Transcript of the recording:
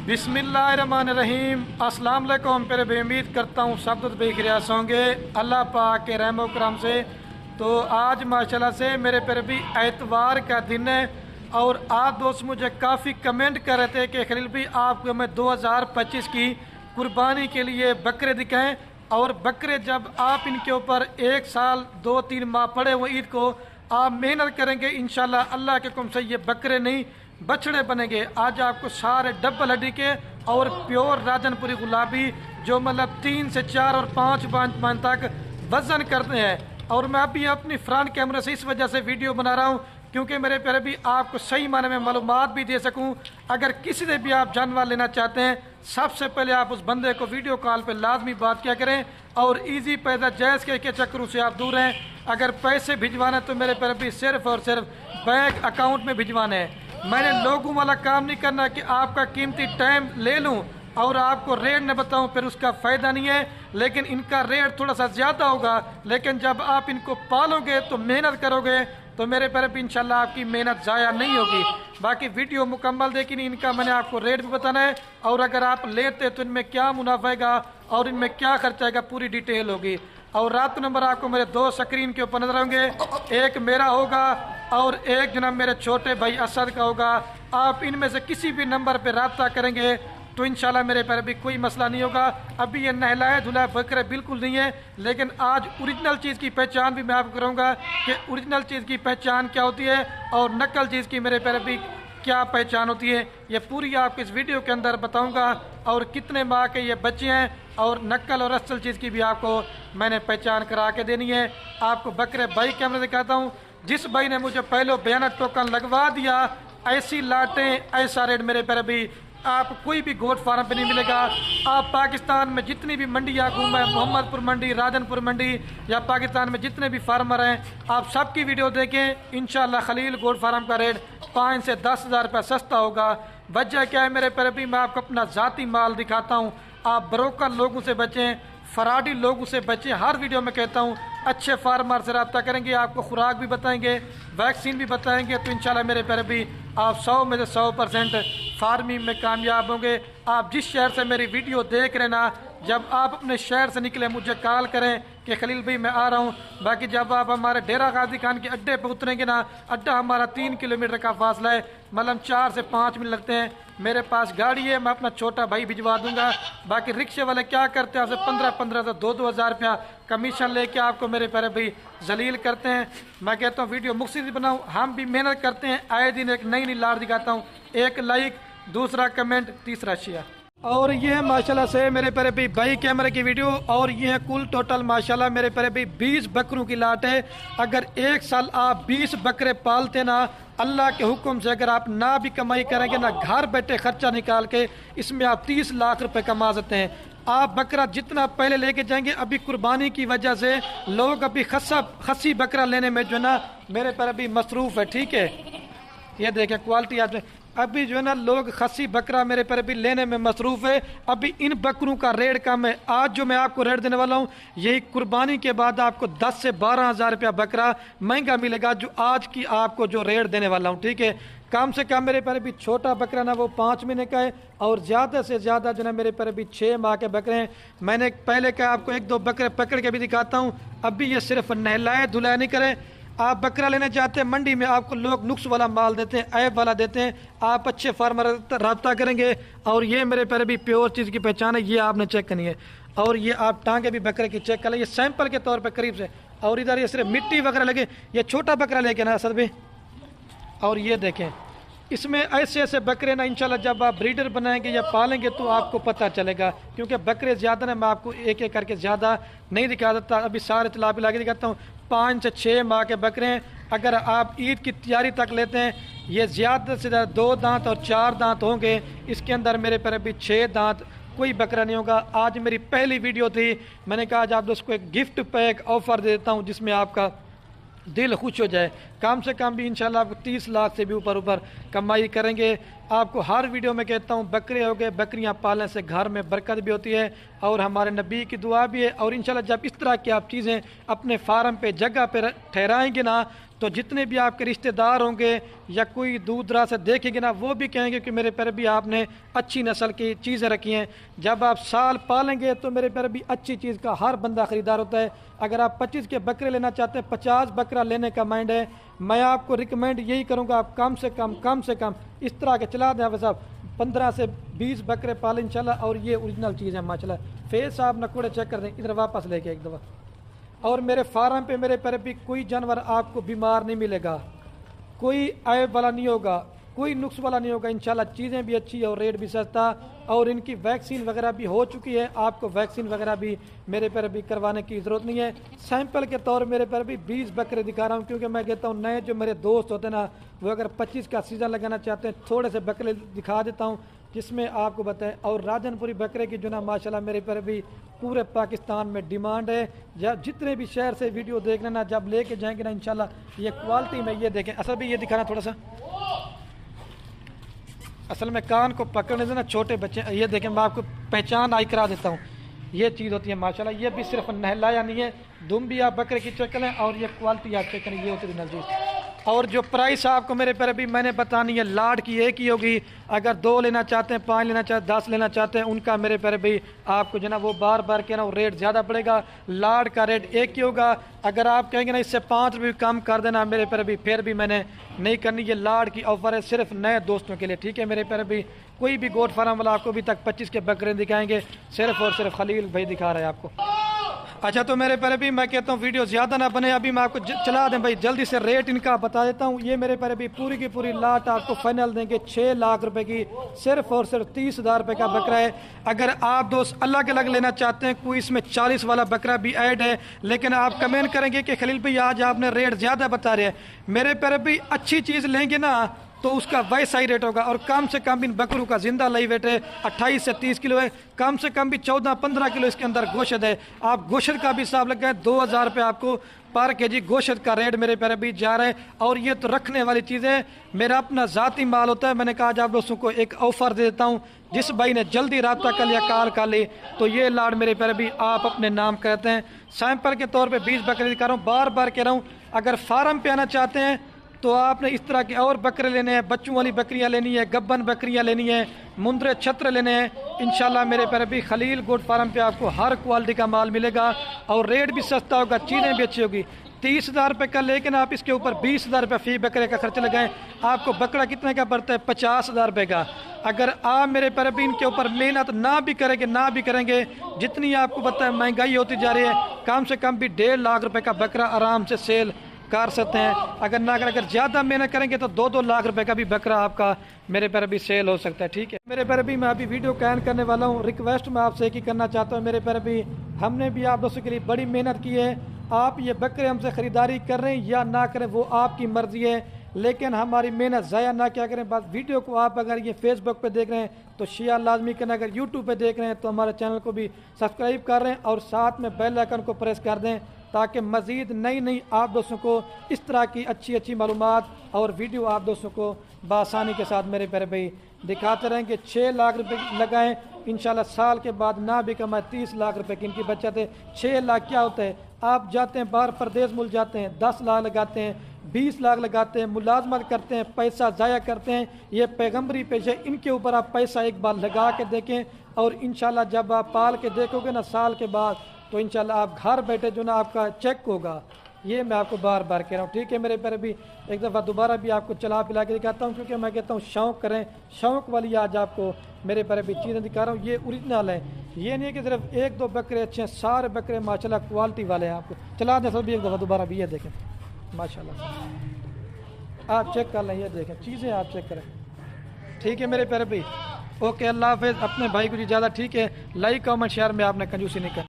बिस्मिल्लाहिर्रहमानिर्रहीम। अस्सलाम वालेकुम। मेरे भी उम्मीद करता हूँ सब तो बेखियास होंगे अल्लाह पाक के रहम व करम से। तो आज माशाल्लाह से मेरे पर भी एतवार का दिन है और आप दोस्त मुझे काफ़ी कमेंट कर रहे थे कि खलील भाई आपको मैं 2025 की कुर्बानी के लिए बकरे दिखाएं। और बकरे जब आप इनके ऊपर 1 साल 2-3 माह पड़े हुए ईद को आप मेहनत करेंगे इंशाल्लाह अल्लाह के हुक्म से ये बकरे नहीं बछड़े बनेंगे। आज आपको सारे डबल हड्डी के और प्योर राजनपुरी गुलाबी जो मतलब 3 से 4 और 5 मान तक वजन करते हैं। और मैं अभी अपनी फ्रंट कैमरे से इस वजह से वीडियो बना रहा हूँ क्योंकि मेरे प्यारे भी आपको सही माने में मालूमात भी दे सकूं। अगर किसी से भी आप जानवर लेना चाहते हैं सबसे पहले आप उस बंदे को वीडियो कॉल पे लाजमी बात किया करें और इजी पैसा जायज़ के चक्करों से आप दूर हैं। अगर पैसे भिजवाने तो मेरे प्यारे भी सिर्फ और सिर्फ बैंक अकाउंट में भिजवाने हैं। मैंने लोगों वाला काम नहीं करना कि आपका कीमती टाइम ले लूँ और आपको रेट न बताऊं फिर उसका फ़ायदा नहीं है। लेकिन इनका रेट थोड़ा सा ज़्यादा होगा, लेकिन जब आप इनको पालोगे तो मेहनत करोगे तो मेरे प्यारे भी इंशाल्लाह आपकी मेहनत ज़ाया नहीं होगी। बाकी वीडियो मुकम्मल देखनी, इनका मैंने आपको रेट भी बताना है और अगर आप लेते तो इनमें क्या मुनाफा आएगा और इनमें क्या खर्चा आएगा पूरी डिटेल होगी। और रात नंबर आपको मेरे 2 स्क्रीन के ऊपर नजर होंगे, एक मेरा होगा और एक जनाब मेरे छोटे भाई असद का होगा। आप इनमें से किसी भी नंबर पर रब्ता करेंगे तो इंशाल्लाह मेरे पैर भी कोई मसला नहीं होगा। अभी ये नहलाए धुलाए बकरे बिल्कुल नहीं है, लेकिन आज ओरिजिनल चीज़ की पहचान भी मैं आपको करूँगा कि ओरिजिनल चीज़ की पहचान क्या होती है और नकल चीज़ की मेरे पैर भी क्या पहचान होती है। ये पूरी आपको इस वीडियो के अंदर बताऊँगा और कितने माह के ये बच्चे हैं और नकल और असल चीज़ की भी आपको मैंने पहचान करा के देनी है। आपको बकरे भाई कैमरे दिखाता हूँ। जिस भाई ने मुझे पहले बयान टोकन लगवा दिया ऐसी लाटें ऐसा रेट मेरे पैर भी आप कोई भी गोट फार्म पे नहीं मिलेगा। आप पाकिस्तान में जितनी भी मंडियाँ घूमें, मोहम्मदपुर मंडी, राजनपुर मंडी या पाकिस्तान में जितने भी फार्मर हैं आप सबकी वीडियो देखें। इंशाल्लाह खलील गोट फार्म का रेट 5 से 10 हज़ार रुपये सस्ता होगा। वजह क्या है मेरे पर भी मैं आपको अपना ज़ाती माल दिखाता हूँ। आप ब्रोकर लोगों से बचें, फराडी लोगों से बचें। हर वीडियो में कहता हूँ अच्छे फार्मर से रब्ता करेंगे, आपको खुराक भी बताएंगे, वैक्सीन भी बताएंगे तो इंशाल्लाह मेरे प्यारे भी आप 100 में से 100% फार्मिंग में कामयाब होंगे। आप जिस शहर से मेरी वीडियो देख रहे ना, जब आप अपने शहर से निकले मुझे कॉल करें कि खलील भाई मैं आ रहा हूँ। बाकी जब आप हमारे डेरा गाजी खान के अड्डे पर उतरेंगे ना, अड्डा हमारा 3 किलोमीटर का फासला है, मतलब 4 से 5 मिनट लगते हैं। मेरे पास गाड़ी है, मैं अपना छोटा भाई भिजवा दूंगा। बाकी रिक्शे वाले क्या करते हैं आपसे 15-15 से 2-2 हज़ार रुपया कमीशन लेके आपको मेरे प्यारे भाई जलील करते हैं। मैं कहता हूँ वीडियो मुख्तसर बनाऊँ, हम भी मेहनत करते हैं, आए दिन एक नई लाड़ दिखाता हूँ। एक लाइक, दूसरा कमेंट, तीसरा शेयर। और ये है माशाल्लाह से मेरे प्यारे भाई भाई कैमरे की वीडियो। और ये है कुल टोटल माशाल्लाह मेरे प्यारे भाई 20 बकरों की लाट है। अगर 1 साल आप 20 बकरे पालते ना अल्लाह के हुक्म से, अगर आप ना भी कमाई करेंगे ना घर बैठे खर्चा निकाल के इसमें आप 30 लाख रुपए कमा सकते हैं। आप बकरा जितना पहले लेके जाएंगे, अभी कुर्बानी की वजह से लोग अभी खस्सी बकरा लेने में जो है ना मेरे प्यारे भाई मसरूफ़ है। ठीक है, ये देखें क्वालिटी आज अभी जो है ना लोग खस्सी बकरा मेरे पर भी लेने में मसरूफ़ है। अभी इन बकरों का रेट कम है। आज जो मैं आपको रेट देने वाला हूँ यही कुर्बानी के बाद आपको 10 से 12 हज़ार रुपया बकरा महंगा मिलेगा जो आज की आपको जो रेट देने वाला हूँ। ठीक है, कम से कम मेरे पर भी छोटा बकरा ना वो 5 महीने का है और ज़्यादा से ज़्यादा जो है मेरे पर भी 6 माह के बकरे हैं। मैंने पहले कहा आपको 1-2 बकरे पकड़ के भी दिखाता हूँ। अभी ये सिर्फ नहलाए धुलाए नहीं करें। आप बकरा लेने जाते हैं मंडी में आपको लोग नुक्स वाला माल देते हैं, ऐब वाला देते हैं। आप अच्छे फार्मर रब्ता करेंगे और ये मेरे प्यारे भी प्योर चीज़ की पहचान है, ये आपने चेक करनी है। और ये आप टांगे भी बकरे की चेक कर लें, ये सैंपल के तौर पर करीब से। और इधर ये सिर्फ मिट्टी वगैरह लगे, ये छोटा बकरा लेके ना असद भी। और ये देखें इसमें ऐसे ऐसे बकरे ना इंशाल्लाह जब आप ब्रीडर बनाएंगे या पालेंगे तो आपको पता चलेगा। क्योंकि बकरे ज़्यादा ना मैं आपको एक एक करके ज़्यादा नहीं दिखा देता, अभी सारे तला पिला के दिखाता हूँ। 5 से 6 माह के बकरे हैं। अगर आप ईद की तैयारी तक लेते हैं ये ज़्यादा से ज़्यादा 2 दांत और 4 दांत होंगे। इसके अंदर मेरे पर अभी 6 दांत कोई बकरा नहीं होगा। आज मेरी पहली वीडियो थी, मैंने कहा आज आप दोस्तों को एक गिफ्ट पैक ऑफर दे देता हूँ जिसमें आपका दिल खुश हो जाए। कम से कम भी इंशाल्लाह आपको 30 लाख से भी ऊपर कमाई करेंगे। आपको हर वीडियो में कहता हूँ बकरे हो गए, बकरियाँ पालने से घर में बरकत भी होती है और हमारे नबी की दुआ भी है। और इंशाल्लाह जब इस तरह की आप चीज़ें अपने फार्म पे जगह पे ठहराएंगे ना تو جتنے بھی آپ کے رشتہ دار ہوں گے یا کوئی دور دراز سے دیکھیں گے نا، وہ بھی کہیں گے کہ میرے پیارے بھی آپ نے اچھی نسل کی چیزیں رکھی ہیں۔ جب آپ سال پالیں گے تو میرے پیارے بھی اچھی چیز کا ہر بندہ خریدار ہوتا ہے۔ اگر آپ 25 کے بکرے لینا چاہتے ہیں، 50 بکرا لینے کا مائنڈ ہے، میں آپ کو ریکمینڈ یہی کروں گا، آپ کم سے کم اس طرح کے چلا دیں حافظ صاحب، 15 سے 20 بکرے پالیں انشاءاللہ، اور یہ اوریجنل چیز ہے ماشاءاللہ۔ فیس صاحب نکوڑے چیک کر دیں، ادھر واپس لے کے ایک دفعہ۔ اور میرے فارم پہ میرے پیارے بھی کوئی جانور آپ کو بیمار نہیں ملے گا، کوئی عیب والا نہیں ہوگا، کوئی نقص والا نہیں ہوگا انشاءاللہ۔ چیزیں بھی اچھی اور ریٹ بھی سستا، اور ان کی ویکسین وغیرہ بھی ہو چکی ہے، آپ کو ویکسین وغیرہ بھی میرے پیارے بھی کروانے کی ضرورت نہیں ہے۔ سیمپل کے طور میرے پیارے بھی 20 بکرے دکھا رہا ہوں، کیونکہ میں کہتا ہوں نئے جو میرے دوست ہوتے ہیں نا، وہ اگر 25 کا سیزن لگانا چاہتے ہیں، تھوڑے سے بکرے دکھا دیتا ہوں جس میں آپ کو بتائیں۔ اور راجن پوری بکرے کی جو نا ماشاءاللہ میرے پیارے بھی پورے پاکستان میں ڈیمانڈ ہے، جتنے بھی شہر سے ویڈیو دیکھ لینا، جب لے کے جائیں گے نا انشاءاللہ یہ کوالٹی میں، یہ دیکھیں اصل بھی یہ دکھانا تھوڑا سا، اصل میں کان کو پکڑنے سے نا چھوٹے بچے، یہ دیکھیں میں آپ کو پہچان آئی کرا دیتا ہوں، یہ چیز ہوتی ہے ماشاءاللہ۔ یہ بھی صرف نہلایا نہیں ہے، دم بھی آپ بکرے کی چیک کریں، اور یہ کوالٹی آپ چیک کریں، یہ ہوتی ہے چیز۔ اور جو پرائس آپ کو میرے پیارے بھی میں نے بتانی ہے، لاڈ کی ایک ہی ہوگی، اگر 2 لینا چاہتے ہیں، 5 لینا چاہتے ہیں، 10 لینا چاہتے ہیں، ان کا میرے پیارے بھی آپ کو جو نا وہ بار بار کے نا وہ ریٹ زیادہ پڑے گا، لاڈ کا ریٹ ایک ہی ہوگا۔ اگر آپ کہیں گے نا اس سے 5 روپے کم کر دینا میرے پیارے بھی، پھر بھی میں نے نہیں کرنی، یہ لاڈ کی آفر ہے صرف نئے دوستوں کے لیے، ٹھیک ہے میرے پیارے بھی۔ کوئی بھی گوٹ فارم والا آپ کو ابھی تک 25 کے بکرے دکھائیں گے، صرف اور صرف خلیل بھائی دکھا رہے ہیں آپ کو۔ اچھا تو میرے پیارے بھی میں کہتا ہوں ویڈیو زیادہ نہ بنے، ابھی میں آپ کو چلا دیں بھائی جلدی سے ریٹ ان کا بتا دیتا ہوں۔ یہ میرے پیارے بھی پوری کی پوری لاٹ آپ کو فائنل دیں گے 6 لاکھ روپے کی، صرف اور صرف 30,000 روپے کا بکرا ہے۔ اگر آپ دوست الگ الگ لینا چاہتے ہیں، کوئی اس میں 40 والا بکرا بھی ایڈ ہے، لیکن آپ کمنٹ کریں گے کہ خلیل بھائی آج آپ نے ریٹ زیادہ بتا رہے ہیں، میرے پیارے بھی اچھی چیز لیں گے نا تو اس کا ویسا ہی ریٹ ہوگا۔ اور کم سے کم ان بکروں کا زندہ لائی ویٹ ہے 28 سے 30 کلو ہے، کم سے کم بھی 14-15 کلو اس کے اندر گوشت ہے۔ آپ گوشت کا بھی حساب لگائیں، 2000 روپے آپ کو پر کے جی گوشت کا ریٹ میرے پیارے بھی جا رہا ہے۔ اور یہ تو رکھنے والی چیز ہے، میرا اپنا ذاتی مال ہوتا ہے۔ میں نے کہا آج آپ دوستوں کو ایک آفر دے دیتا ہوں، جس بھائی نے جلدی رابطہ کر لیا کال کر لی تو یہ لاڈ میرے پیارے بھی آپ اپنے نام کرتے ہیں۔ سیمپل کے طور پہ 20 بکرے دکھا رہا ہوں، بار بار کہہ رہا ہوں اگر فارم پہ آنا چاہتے ہیں تو آپ نے اس طرح کے اور بکرے لینے ہیں، بچوں والی بکریاں لینی ہے، گبن بکریاں لینی ہیں، مندرے چھتر لینے ہیں، انشاءاللہ میرے پیارے بھی خلیل گوٹ فارم پہ آپ کو ہر کوالٹی کا مال ملے گا، اور ریٹ بھی سستا ہوگا، چیزیں بھی اچھی ہوگی۔ 30,000 روپے کا، لیکن آپ اس کے اوپر 20,000 روپے فی بکرے کا خرچ لگائیں، آپ کو بکرا کتنے کا پڑتا ہے؟ 50,000 روپے کا۔ اگر آپ میرے پیارے بھی ان کے اوپر محنت نہ بھی کریں گے جتنی آپ کو پتہ ہے مہنگائی ہوتی جا رہی ہے، کم سے کم بھی 1.5 لاکھ روپے کا بکرا آرام سے سیل کر سکتے ہیں۔ اگر زیادہ محنت کریں گے تو 2-2 لاکھ روپے کا بھی بکرا آپ کا میرے پیارے بھی سیل ہو سکتا ہے، ٹھیک ہے میرے پیارے بھی۔ میں ابھی ویڈیو کین کرنے والا ہوں، ریکویسٹ میں آپ سے ایک ہی کرنا چاہتا ہوں میرے پیارے بھی، ہم نے بھی آپ دوستوں کے لیے بڑی محنت کی ہے، آپ یہ بکرے ہم سے خریداری کر رہے ہیں یا نہ کریں وہ آپ کی مرضی ہے، لیکن ہماری محنت ضائع نہ کیا کریں۔ بس ویڈیو کو آپ اگر یہ فیس بک پہ دیکھ رہے ہیں تو شیئر لازمی کریں، اگر یوٹیوب پہ دیکھ رہے ہیں تو ہمارے چینل کو بھی سبسکرائب کر رہے ہیں، اور ساتھ میں بیل آئیکن کو پریس کر دیں تاکہ مزید نئی آپ دوستوں کو اس طرح کی اچھی معلومات اور ویڈیو آپ دوستوں کو بآسانی کے ساتھ میرے پیارے بھائی دکھاتے رہیں گے۔ 6 لاکھ روپے لگائیں، انشاءاللہ سال کے بعد نہ بھی کمائیں، 30 لاکھ روپے کی ان کی بچت ہے۔ 6 لاکھ کیا ہوتا ہے؟ آپ جاتے ہیں باہر پردیس ملک جاتے ہیں، 10 لاکھ لگاتے ہیں، 20 لاکھ لگاتے ہیں، ملازمت کرتے ہیں، پیسہ ضائع کرتے ہیں، یہ پیغمبری پیشے، ان کے اوپر آپ پیسہ ایک بار لگا کے دیکھیں، اور انشاءاللہ جب آپ پال کے دیکھو گے نا سال کے بعد تو انشاءاللہ آپ گھر بیٹھے جو نا آپ کا چیک ہوگا۔ یہ میں آپ کو بار بار کہہ رہا ہوں، ٹھیک ہے میرے پیارے بھی۔ ایک دفعہ دوبارہ بھی آپ کو چلا پلا کے دکھاتا ہوں، کیونکہ میں کہتا ہوں شوق کریں، شوق والی آج آپ کو میرے پیارے بھی چیزیں دکھا رہا ہوں۔ یہ اوریجنل ہے، یہ نہیں کہ صرف 1-2 بکرے اچھے ہیں، سارے بکرے ماشاءاللہ کوالٹی والے ہیں۔ آپ کو چلا دیں سب بھی ایک دفعہ دوبارہ بھی، یہ دیکھیں ماشاءاللہ، آپ چیک کر لیں، یہ دیکھیں چیزیں آپ چیک کریں، ٹھیک ہے میرے پیارے بھی۔ اوکے، اللہ حافظ، اپنے بھائی کو جی زیادہ، ٹھیک ہے، لائک کامنٹ شیئر میں آپ نے کنجوسی نہیں کرنی۔